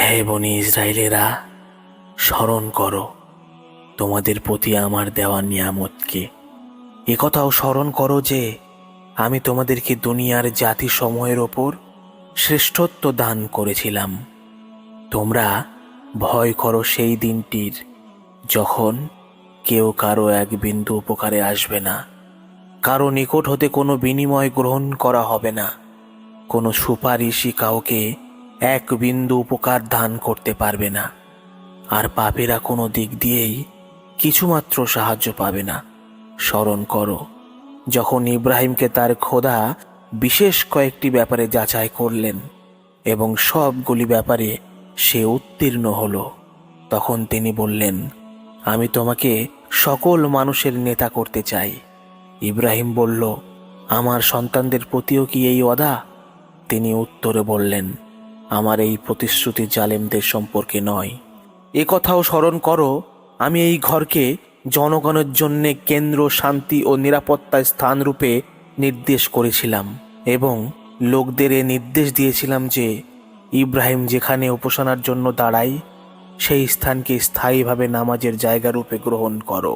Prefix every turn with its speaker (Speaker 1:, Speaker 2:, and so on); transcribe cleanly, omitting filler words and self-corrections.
Speaker 1: হে বনি ইসরায়েলেরা, স্মরণ করো তোমাদের প্রতি আমার দেওয়া নিয়ামতকে। একথাও স্মরণ করো যে আমি তোমাদেরকে দুনিয়ার জাতিসমূহের ওপর শ্রেষ্ঠত্ব দান করেছিলাম। তোমরা ভয় করো সেই দিনটির, যখন কেউ কারো এক বিন্দু উপকারে আসবে না, কারো নিকট হতে কোনো বিনিময় গ্রহণ করা হবে না, কোনো সুপারিশই কাউকে এক বিন্দু উপকার দান করতে পারবে না, আর পাপীরা কোনো দিক দিয়েই কিছুমাত্র সাহায্য পাবে না। স্মরণ করো যখন ইব্রাহিমকে তার খোদা বিশেষ কয়েকটি ব্যাপারে যাচাই করলেন এবং সবগুলি ব্যাপারে সে উত্তীর্ণ হল। তখন তিনি বললেন, আমি তোমাকে সকল মানুষের নেতা করতে চাই। ইব্রাহিম বলল, আমার সন্তানদের প্রতিও কি এই ওয়াদা? তিনি উত্তরে বললেন, আমার এই প্রতিশ্রুতি জালেমদের সম্পর্কে নয়। একথাও স্মরণ করো, আমি এই ঘরকে জনগণের জন্যে কেন্দ্র, শান্তি ও নিরাপত্তার স্থান রূপে নির্দেশ করেছিলাম এবং লোকদের এ নির্দেশ দিয়েছিলাম যে ইব্রাহিম যেখানে উপাসনার জন্য দাঁড়ায় সেই স্থানকে স্থায়ীভাবে নামাজের জায়গা রূপে গ্রহণ করো।